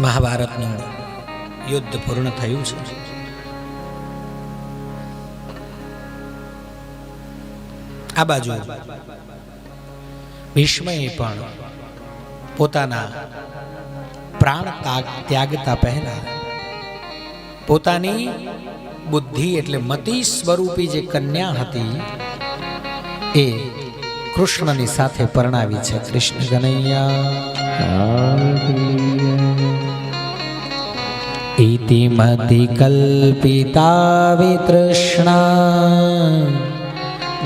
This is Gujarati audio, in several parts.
મહાભારતનું યુદ્ધ પૂર્ણ થયું છે. આ બાજુ ભીષ્મએ પણ પોતાના પ્રાણ ત્યાગતા પહેલા પોતાની બુદ્ધિ એટલે મતિ સ્વરૂપી જે કન્યા હતી એ કૃષ્ણની સાથે પરણાવી છે. કૃષ્ણ કનૈયા ઇતિ મતિ કલ્પિતા વિતૃષ્ણા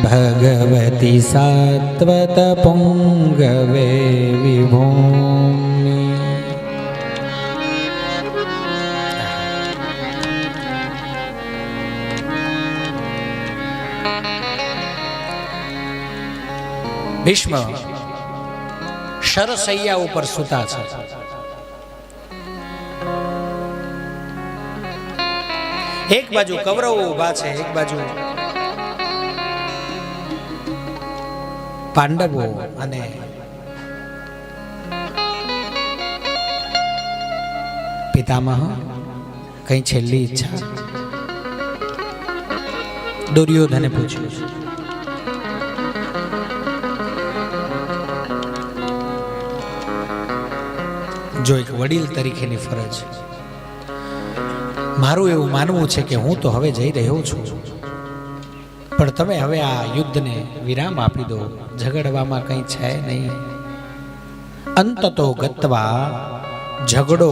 ભગવતી સાત્વત પુંગવે વિભૂમિ. ભીષ્મ શરશૈયા ઉપર સૂતા છે. એક બાજુ કૌરવો ઊભા છે, એક બાજુ પાંડવો અને પિતામહ. કઈ છેલ્લી ઈચ્છા? દુર્યોધને પૂછ્યું. જો એક વડીલ તરીકેની ફરજ, મારું એવું માનવું છે કે હું તો હવે જઈ રહ્યો છું, પણ તમે હવે આ યુદ્ધને વિરામ આપી દો. ઝઘડવામાં કંઈ છે નહીં. અંતતો ગત્વા ઝઘડો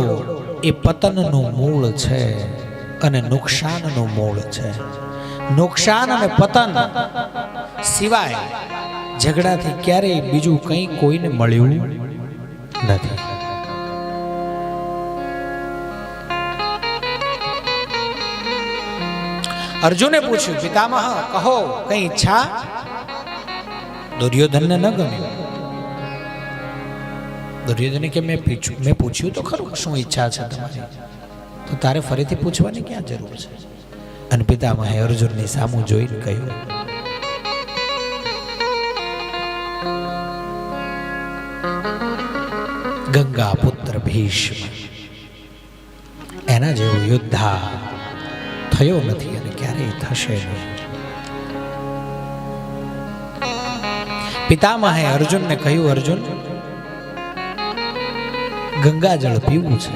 એ પતનનું મૂળ છે અને નુકસાનનું મૂળ છે. નુકસાન અને પતન સિવાય ઝઘડાથી ક્યારેય બીજું કંઈ કોઈને મળ્યું નથી. અર્જુને પૂછ્યું, પિતામહ કહો કઈ ઈચ્છા? દુર્યોધનને ન ગમ્યું. દુર્યોધને કે મેં પૂછ્યું તો ખરું શું ઈચ્છા છે તમારી, તો તારે ફરીથી પૂછવાની ક્યાં જરૂર છે? અને પિતામહે અર્જુનની સામું જોઈને કહ્યું, ગંગા પુત્ર ભીષ્મ એના જેવું યોદ્ધા થયો નથી અને ક્યારેય થશે નહીં. પિતામહે અર્જુનને કહ્યું, અર્જુન ગંગાજળ પીવું છે.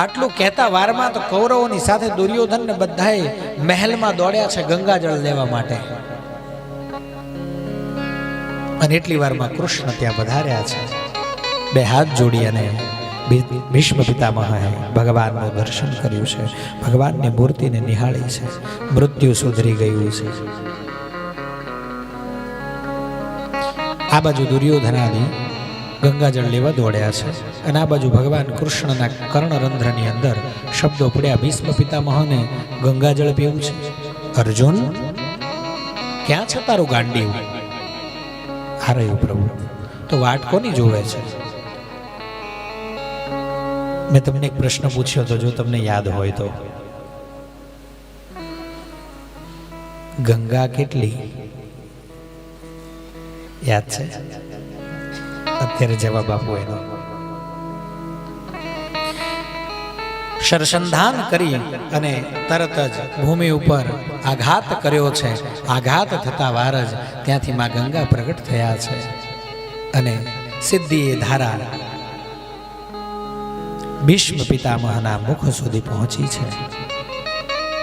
આટલું કહેતા વારમાં તો કૌરવોની સાથે દુર્યોધન ને બધાએ મહેલમાં દોડ્યા છે ગંગાજળ લેવા માટે. અને એટલી વારમાં કૃષ્ણ ત્યાં પધાર્યા છે. બે હાથ જોડી અને ભીષ્મ પિતામહે ભગવાનનું દર્શન કર્યું છે. ભગવાનની મૂર્તિને નિહાળી છે. મૃત્યુ સુધરી ગયું છે. આ બાજુ દુર્યોધનાની ગંગાજળ લેવા દોડ્યા છે અને આ બાજુ ભગવાન કૃષ્ણના કર્ણરંધ્રની અંદર શબ્દો પડ્યા, ભીષ્મ પિતામહને ગંગાજળ પીવું છે. અર્જુન ક્યાં છે તારું ગાંડીવ? આ રહ્યું પ્રભુ. તો વાટ કોની જોવે છે? મેં તમને એક પ્રશ્ન પૂછ્યો હતો, જો તમને યાદ હોય તો. ગંગા કેટલી યાદ છે? અત્યારે જવાબ આપો એનો. શરસંધાન કરી અને તરત જ ભૂમિ ઉપર આઘાત કર્યો છે. આઘાત થતા વાર જ ત્યાંથી માં ગંગા પ્રગટ થયા છે અને સિદ્ધિ એ ધારા ભીષ્મ પિતામહના મુખ સુધી પહોંચી છે.